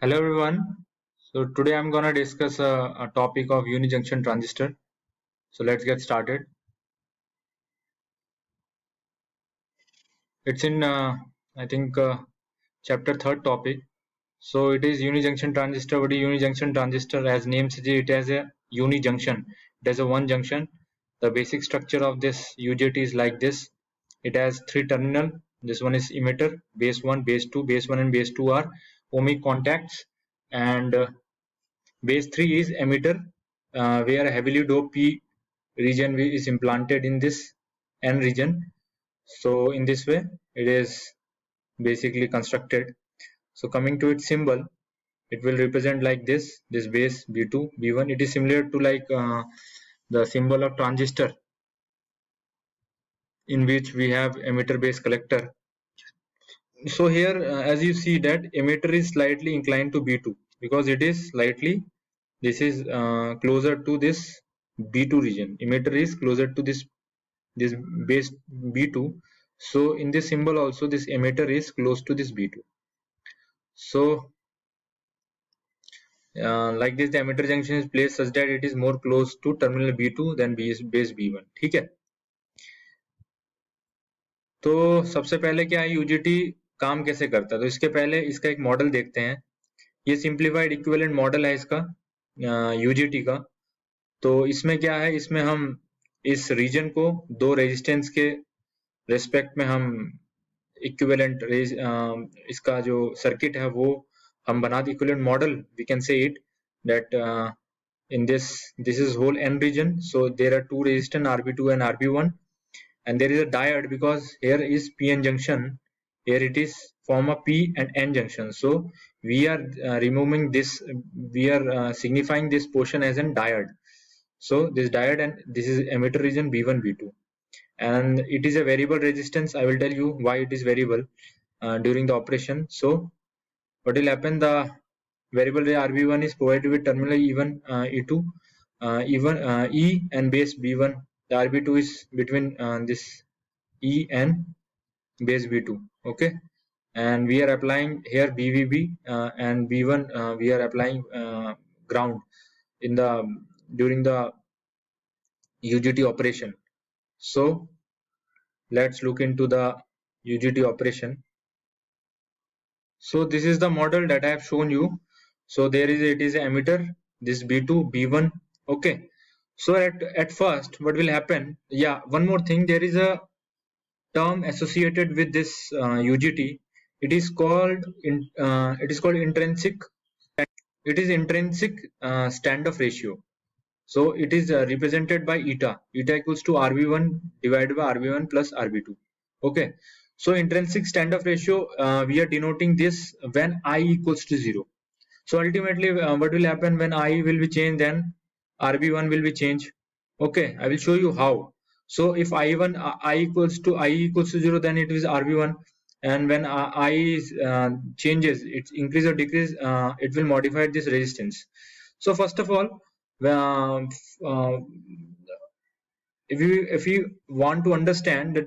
Hello everyone. So today I'm gonna discuss a topic of unijunction transistor. So let's get started. It's in I think chapter third topic. So it is unijunction transistor. What is unijunction transistor? As name suggests, it has a unijunction. It has a one junction. The basic structure of this UJT is like this. It has three terminal. This one is emitter, base 1, base 2. Base 1 and base 2 are ohmic contacts, and base 3 is emitter, where a heavily doped P region is implanted in this N region. So in this way it is basically constructed. So coming to its symbol, it will represent like this base B2, B1. It is similar to like the symbol of transistor, in which we have emitter base collector. So here as you see that emitter is slightly inclined to B2 because it is slightly, this is closer to this B2 region. Emitter is closer to this base B2. So in this symbol also this emitter is close to this B2. So like this, the emitter junction is placed such that it is more close to terminal B2 than base B1. ठीक है. तो सबसे पहले क्या है, UJT काम कैसे करता है, तो इसके पहले इसका एक मॉडल देखते हैं. ये सिंप्लीफाइड इक्विवेलेंट मॉडल है इसका UJT का. तो इसमें क्या है, इसमें हम इस रीजन को दो रेजिस्टेंस के रेस्पेक्ट में हम इक्विवेलेंट इसका जो सर्किट है वो हम बना the equivalent model. We can say it that in this is whole N region. So there are two resistance RB2 and RB1, and there is a diode because here is PN junction, here it is form a P and N junction. So we are removing this, we are signifying this portion as a diode. So this diode, and this is emitter region B1 B2, and it is a variable resistance. I will tell you why it is variable during the operation. So what will happen, the variable RB1 is provided with terminal E1 E2 E and base B1. The RB2 is between this E and base B2. Okay, and we are applying here BVB, and B1 we are applying ground in the during the UJT operation. So let's look into the UJT operation. So this is the model that I have shown you. So there is, it is emitter, this B2 B1. Okay, so at first what will happen, yeah, one more thing, there is a term associated with this UJT. It is called intrinsic, it is intrinsic standoff ratio. So it is represented by eta equals to RB1 divided by RB1 plus RB2. Okay, so intrinsic standoff ratio, we are denoting this when I equals to 0. So ultimately what will happen when I will be changed, then RB1 will be changed. Okay, I will show you how. So if I equals to 0, then it is RB1, and when I is changes, it increase or decrease, it will modify this resistance. So first of all, uh, if you want to understand that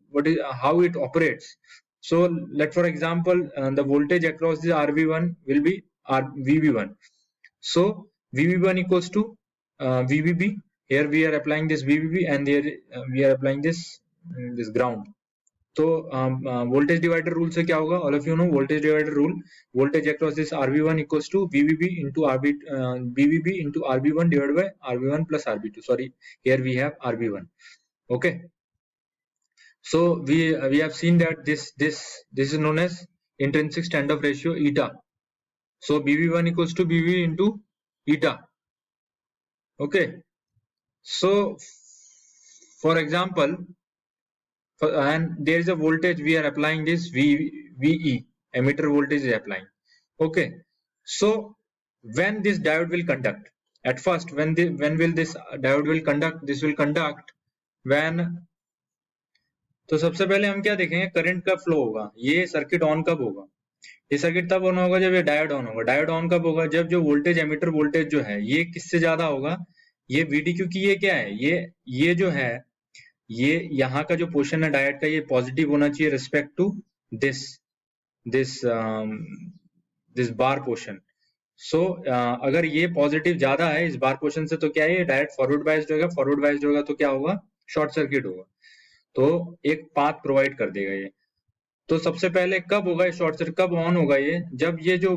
what is how it operates, so let for example the voltage across the RB1 will be VB1. So VB1 equals to VBB. Here we are applying this VBB, and there we are applying this ground. तो voltage divider rule से क्या होगा, all of you know voltage divider rule. Voltage across this RB1 equals to VBB into VBB into RB1 divided by RB1 plus RB2. Sorry, here we have RB1. Okay, so we have seen that this is known as intrinsic standoff ratio eta. So BB1 equals to BB into eta. Okay, so for example, and there is a voltage we are applying, this VE, emitter voltage is applying. Okay, so when this diode will conduct, at first when will this diode will conduct, this will conduct when, तो सबसे पहले हम क्या देखेंगे, current का flow होगा. ये circuit on कब होगा, ये सर्किट तब ऑन होगा जब ये डायोड ऑन होगा. डायोड ऑन कब होगा, जब जो वोल्टेज एमिटर वोल्टेज जो है ये किससे ज्यादा होगा, ये VD, क्योंकि ये क्या है, ये जो है, ये यहाँ का जो पोर्शन है डायोड का, ये पॉजिटिव होना चाहिए respect to this this bar portion. So अगर ये पॉजिटिव ज्यादा है इस बार पोर्शन से तो क्या है, ये डायरेक्ट फॉरवर्ड बाइज्ड होगा, फॉरवर्ड बाइज्ड होगा तो क्या होगा, शॉर्ट सर्किट होगा, तो एक पाथ प्रोवाइड कर देगा ये। तो सबसे पहले कब होगा शॉर्ट सर्किट, कब ऑन होगा ये, जब ये जो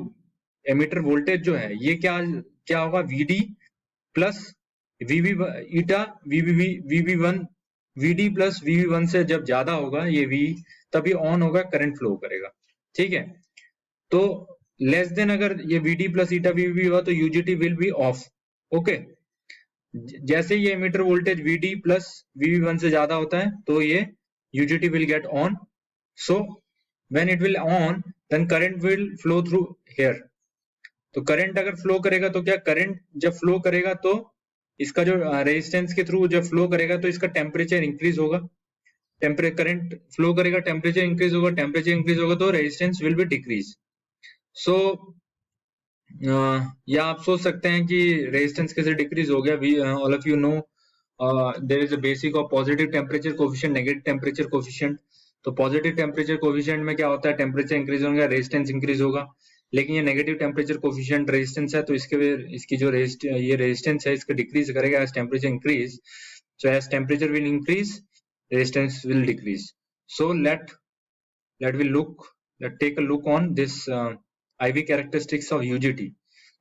एमिटर वोल्टेज जो है ये क्या क्या होगा, वीडी प्लस वीवी ईटा वीवी1, वीडी प्लस वीवी1 से जब ज्यादा होगा ये वी, तभी ऑन होगा, करंट फ्लो करेगा। ठीक है, तो लेस देन अगर ये वीडी प्लस ईटा वीवी हुआ तो UJT will be off. Okay, जैसे ये एमिटर वोल्टेज वीडी प्लस वीवी1 से ज्यादा होता है तो ये UJT will get on. So when it will on then current will flow through here. तो करंट अगर फ्लो करेगा तो क्या, करंट जब फ्लो करेगा तो इसका जो रेजिस्टेंस के थ्रू जब फ्लो करेगा तो इसका टेम्परेचर इंक्रीज होगा, करंट फ्लो करेगा, टेम्परेचर इंक्रीज होगा, टेम्परेचर इंक्रीज होगा तो रेजिस्टेंस विल बी डिक्रीज। सो या आप सोच सकते हैं कि रेजिस्टेंस कैसे डिक्रीज हो गया। All of you know there is a basic of positive temperature coefficient, negative temperature coefficient. तो पॉजिटिव टेम्परेचर कोफिशिएंट में क्या होता है, टेम्परेचर इंक्रीज होगा, रेजिस्टेंस इंक्रीज होगा। लेकिन ये नेगेटिव टेम्परेचर कोफिशिएंट रेजिस्टेंस है तो इसकी जो ये रेजिस्टेंस है इसका डिक्रीज करेगा as temperature increase. So as temperature will increase resistance will decrease. So let take a look on this IV characteristics of UJT.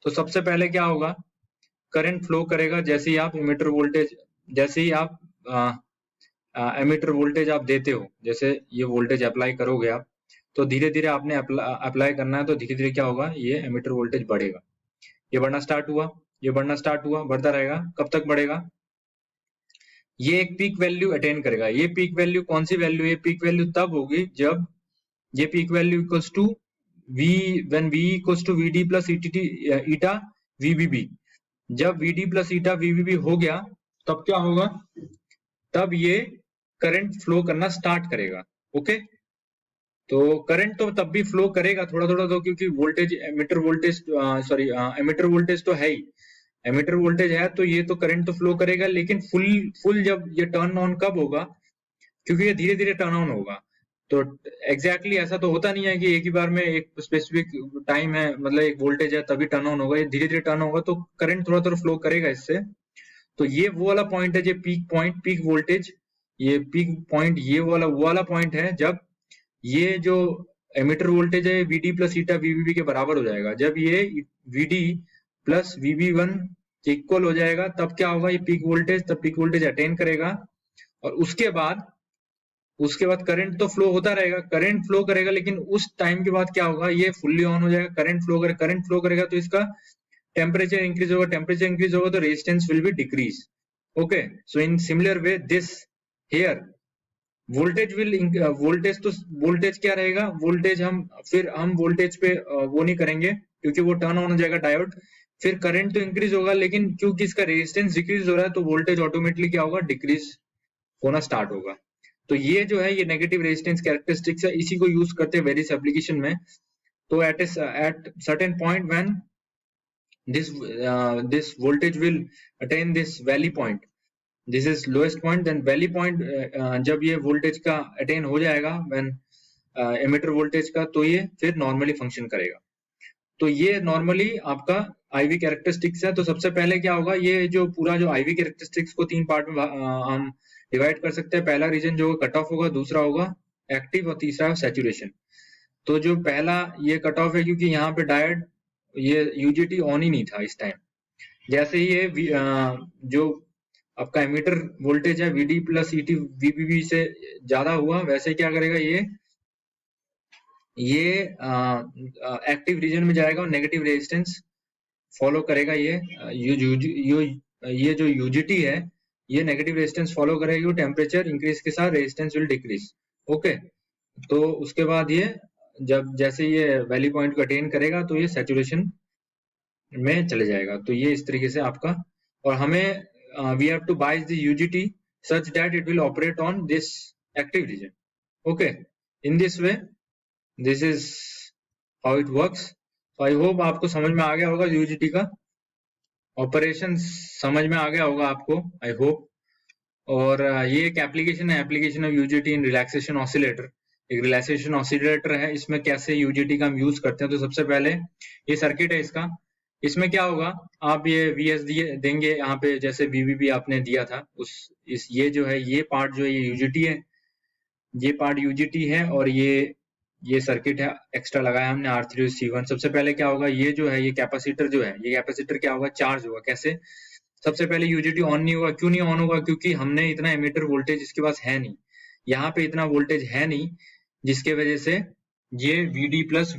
तो सबसे पहले क्या होगा, करंट फ्लो करेगा जैसे ही आप एमिटर वोल्टेज, जैसे ही आप एमिटर वोल्टेज आप देते हो, जैसे ये वोल्टेज अप्लाई करोगे आप, तो धीरे धीरे आपने अप्लाई करना है, तो धीरे धीरे क्या होगा, ये एमिटर वोल्टेज बढ़ेगा, ये बढ़ना स्टार्ट हुआ, ये बढ़ना स्टार्ट हुआ, बढ़ता रहेगा। कब तक बढ़ेगा, ये एक पीक वैल्यू अटेन करेगा। ये पीक वैल्यू कौन सी वैल्यू है, पीक वैल्यू तब होगी जब ये peak value equals to V, when V equals to VD plus eta VBB. जब वीडी प्लस ईटा वीबीबी हो गया तब क्या होगा, तब ये करंट फ्लो करना स्टार्ट करेगा। ओके, तो करंट तो तब भी फ्लो करेगा थोड़ा थोड़ा, तो क्योंकि voltage emitter voltage emitter voltage तो है ही, एमिटर वोल्टेज है तो ये तो करंट तो फ्लो करेगा, लेकिन फुल जब ये टर्न ऑन कब होगा, क्योंकि ये धीरे धीरे टर्न ऑन होगा। तो एग्जैक्टली ऐसा तो होता नहीं है कि एक ही बार में एक स्पेसिफिक टाइम है, मतलब एक वोल्टेज है तभी टर्न ऑन होगा, ये धीरे धीरे टर्न होगा, तो करंट थोड़ा थोड़ा फ्लो करेगा इससे। तो ये वो वाला पॉइंट है, ये पीक पॉइंट, पीक वोल्टेज, ये पीक पॉइंट, ये वाला पॉइंट है जब ये जो एमिटर वोल्टेज है वीडी प्लस ईटा वीवीबी के बराबर हो जाएगा। जब ये वीडी प्लस वीबी1 इक्वल हो जाएगा तब क्या होगा, ये पीक वोल्टेज, तब पीक वोल्टेज अटेन करेगा, और उसके बाद करंट तो फ्लो होता रहेगा, करंट फ्लो करेगा, लेकिन उस टाइम के बाद क्या होगा, ये फुल्ली ऑन हो जाएगा, करंट फ्लो करेगा तो इसका टेम्परेचर इंक्रीज होगा, टेम्परेचर इंक्रीज होगा तो resistance will be decrease. Okay, so in similar way this here voltage will, voltage तो वोल्टेज क्या रहेगा, वोल्टेज हम वोल्टेज पे वो नहीं करेंगे क्योंकि वो टर्न ऑन हो जाएगा डायोड। फिर करंट तो इंक्रीज होगा, लेकिन क्योंकि इसका रेजिस्टेंस डिक्रीज हो रहा है तो वोल्टेज ऑटोमेटिकली क्या होगा, डिक्रीज होना स्टार्ट होगा। तो ये जो है ये नेगेटिव रेजिस्टेंस कैरेक्टरिस्टिक्स है, इसी को यूज करते हैं वेरियस एप्लीकेशन में। तो at certain point when this voltage will attain this valley point, this is lowest point, then valley point जब ये वोल्टेज का अटेन हो जाएगा व्हेन एमिटर वोल्टेज का, तो ये फिर नॉर्मली फंक्शन करेगा। तो ये नॉर्मली आपका आईवी कैरेक्टरिस्टिक्स है। तो सबसे पहले क्या होगा, ये जो पूरा जो आईवी कैरेक्टरिस्टिक्स को 3 पार्ट में हम डिवाइड कर सकते हैं। पहला रीजन जो कट ऑफ होगा, दूसरा होगा एक्टिव और तीसरा सैचुरेशन। तो जो पहला ये कट ऑफ है, क्योंकि यहाँ पे डायोड ये यूजीटी ऑन ही नहीं था इस टाइम, जैसे ही ये जो आपका एमिटर वोल्टेज है वीडी प्लस ईटी वीबीबी से ज्यादा हुआ, वैसे क्या करेगा, ये एक्टिव रीजन में जाएगा और नेगेटिव रेजिस्टेंस फॉलो करेगा। ये जो यूजीटी है ये नेगेटिव रेजिस्टेंस फॉलो करेगी, टेम्परेचर इंक्रीज के साथ रेजिस्टेंस विल डिक्रीज। ओके, तो उसके बाद ये जब जैसे ये वैल्यू पॉइंट को अटेन करेगा तो ये सैचुरेशन में चले जाएगा। तो ये इस तरीके से आपका, और हमें we have to bias the UJT such that it will operate on this active region. Okay, in this way this is how it works. तो आई होप आपको समझ में आ गया होगा, यूजीटी का ऑपरेशन समझ में आ गया होगा आपको, आई होप। और ये एक एप्लीकेशन है, application of UGT in relaxation oscillator. एक रिलैक्सेशन ऑसिलेटर है, इसमें कैसे यूजीटी का हम यूज करते हैं। तो सबसे पहले ये सर्किट है इसका, इसमें क्या होगा, आप ये वीएस देंगे यहाँ पे, जैसे वीवीबी आपने दिया था उस ये जो है, ये पार्ट जो है ये यूजीटी है, ये पार्ट यूजीटी है, और ये सर्किट है एक्स्ट्रा लगाया हमने R3C1। सबसे पहले क्या होगा, ये जो है ये कैपेसिटर जो है, ये कैपेसिटर क्या होगा, चार्ज होगा। कैसे, सबसे पहले यूजीटी ऑन नहीं होगा। क्यों नहीं ऑन होगा, क्योंकि हमने इतना एमिटर वोल्टेज इसके पास है नहीं, यहाँ पे इतना वोल्टेज है नहीं, जिसके वजह से ये VD प्लस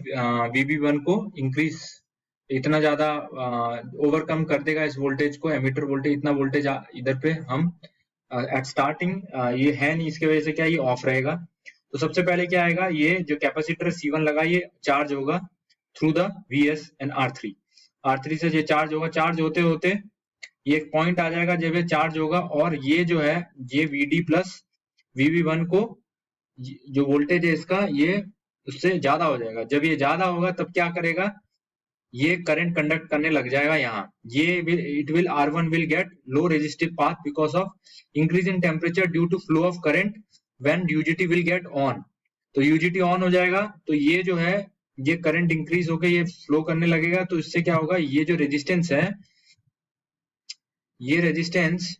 VB1 को इंक्रीज इतना ज्यादा ओवरकम कर देगा इस वोल्टेज को, एमिटर वोल्टेज इतना वोल्टेज इधर पे हम एट स्टार्टिंग ये है नहीं, इसके वजह से क्या ये ऑफ रहेगा। तो सबसे पहले क्या आएगा, ये जो कैपेसिटर C1 लगा ये चार्ज होगा through the VS and R3 से ये चार्ज होगा। चार्ज होते होते ये एक पॉइंट आ जाएगा जब ये चार्ज होगा, और ये जो है ये VD प्लस VB1 को जो वोल्टेज है इसका ये उससे ज्यादा हो जाएगा। जब ये ज्यादा होगा तब क्या करेगा, ये करंट कंडक्ट करने लग जाएगा यहाँ, ये it will R1 will get low resistive path because of increase in temperature due to flow of current when UJT will get on. तो UJT ऑन हो जाएगा तो ये जो है ये करंट इंक्रीज होकर ये फ्लो करने लगेगा। तो इससे क्या होगा, ये जो रेजिस्टेंस है, ये रेजिस्टेंस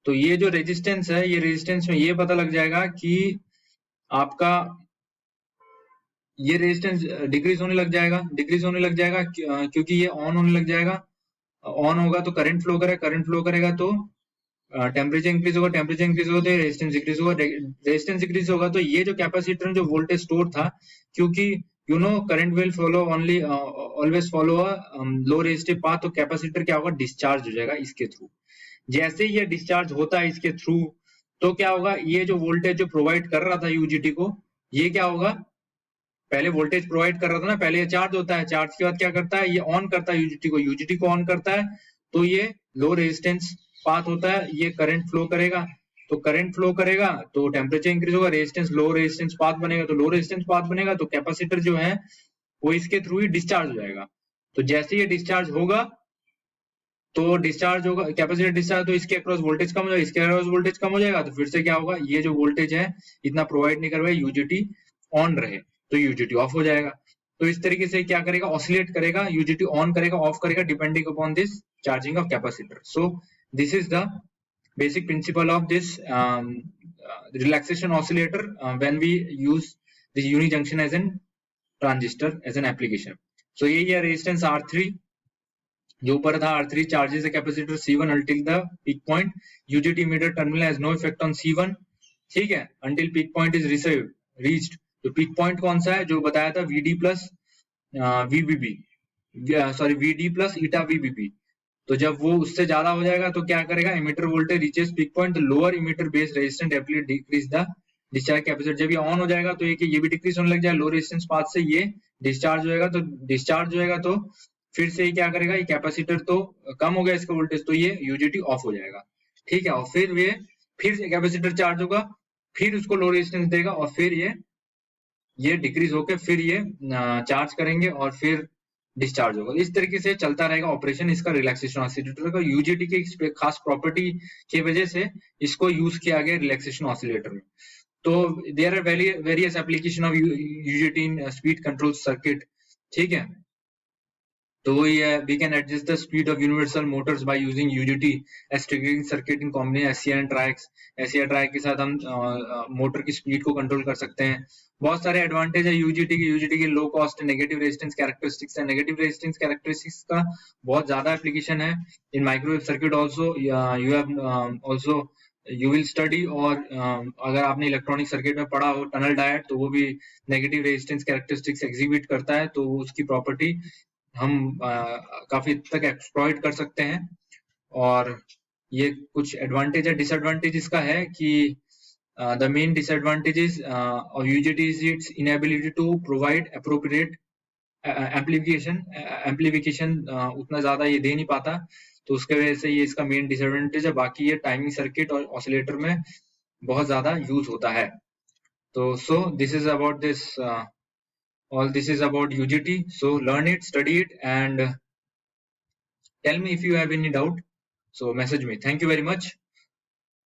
तो ये जो रेजिस्टेंस है, ये रेजिस्टेंस में ये पता लग जाएगा कि आपका ये रेजिस्टेंस डिक्रीज होने लग जाएगा, क्योंकि ये ऑन होने लग जाएगा। ऑन होगा तो करंट फ्लो करेगा, करंट फ्लो करेगा तो टेम्परेचर इंक्रीज होगा, टेम्परेचर इंक्रीज होगा तो रेजिस्टेंस डिक्रीज होगा, रेजिस्टेंस डिक्रीज होगा तो ये जो कैपेसिटर में जो वोल्टेज स्टोर था, क्योंकि you know current will follow only always follow low resistive path, तो कैपेसिटर क्या होगा, डिस्चार्ज हो जाएगा इसके थ्रू। जैसे ये डिस्चार्ज होता है इसके थ्रू, तो क्या होगा, ये जो वोल्टेज जो प्रोवाइड कर रहा था यूजीटी को, ये क्या होगा, पहले वोल्टेज प्रोवाइड कर रहा था ना, पहले ये चार्ज होता है, चार्ज के बाद क्या करता है, ये ऑन करता है यूजीटी को ऑन करता है, तो ये लो रेजिस्टेंस पाथ होता है, ये करंट फ्लो करेगा, तो करंट फ्लो करेगा तो टेम्परेचर इंक्रीज होगा, रेजिस्टेंस लो रेजिस्टेंस पाथ बनेगा, तो लो रेजिस्टेंस पाथ बनेगा तो कैपेसिटर जो है वो इसके थ्रू ही डिस्चार्ज हो जाएगा। तो जैसे ये डिस्चार्ज होगा तो डिस्चार्ज होगा, कैपेसिटर डिस्चार्ज, तो इसके अक्रॉस वोल्टेज कम हो जाएगा, इसके अक्रॉस वोल्टेज कम हो जाएगा, तो फिर से क्या होगा, ये जो वोल्टेज है इतना प्रोवाइड नहीं कर रहा है, यूजीटी ऑन रहे, तो यूजीटी ऑफ हो जाएगा। तो इस तरीके से क्या करेगा, ऑसिलेट करेगा, यूजीटी ऑन करेगा, ऑफ करेगा, depending upon this charging of capacitor. So this is the basic principle of this relaxation oscillator when we use this unijunction as an transistor as an application. So यही है resistance R3 जो ऊपर था, R3 charges a capacitor C1 until the peak point. UJT emitter terminal has no effect on C1, ठीक है, until peak point is reached. तो peak point कौन सा है, जो बताया था VD plus VBB, sorry VD plus eta VBB। तो जब वो उससे ज्यादा हो जाएगा तो क्या करेगा, emitter voltage reaches peak point, lower emitter base resistance apply decrease the discharge capacitor. जब ये ऑन हो जाएगा तो ये भी डिक्रीज होने लग जाएगा, लो रेजिस्टेंस पाथ से ये डिस्चार्ज होएगा, तो फिर से क्या करेगा, ये कैपेसिटर तो कम हो गया इसका वोल्टेज, तो ये यूजीटी ऑफ हो जाएगा, ठीक है, और फिर से कैपेसिटर चार्ज होगा, फिर उसको लो रेजिस्टेंस देगा, और फिर ये डिक्रीज होकर फिर ये चार्ज करेंगे और फिर डिस्चार्ज होगा। इस तरीके से चलता रहेगा ऑपरेशन इसका रिलैक्सेशन ऑसिलेटर का। यूजीटी की खास प्रॉपर्टी की वजह से इसको यूज किया गया रिलैक्सेशन ऑसिलेटर में। तो there are various application of UGT in speed control circuit, ठीक है। तो वही है, we can adjust the speed of universal motors by using UGT as triggering circuit in combination SCI and triacs. SCI triac के साथ हम motor की speed को कंट्रोल कर सकते हैं। बहुत सारे एडवांटेज है यूजीटी की low cost, negative resistance characteristics है। नेगेटिव रेजिस्टेंस कैरेक्टरिस्टिक्स का बहुत ज्यादा एप्लीकेशन है in microwave circuit also. You have also you will study, और अगर आपने इलेक्ट्रॉनिक सर्किट में पढ़ा हो टनल डायट, तो वो भी नेगेटिव रेजिस्टेंस कैरेक्टरिस्टिक्स एग्जिबिट करता है, तो उसकी प्रॉपर्टी हम काफी तक एक्सप्लॉइट कर सकते हैं। और ये कुछ एडवांटेज है। डिसएडवांटेज इसका है कि the main disadvantages of UJT is its inability to provide appropriate amplification उतना ज्यादा ये दे नहीं पाता, तो उसके वजह से ये इसका मेन डिसएडवांटेज है। बाकी ये टाइमिंग सर्किट और ऑसिलेटर में बहुत ज्यादा यूज होता है। तो so this is about this all this is about UJT. So learn it, study it, and tell me if you have any doubt. So message me. Thank you very much.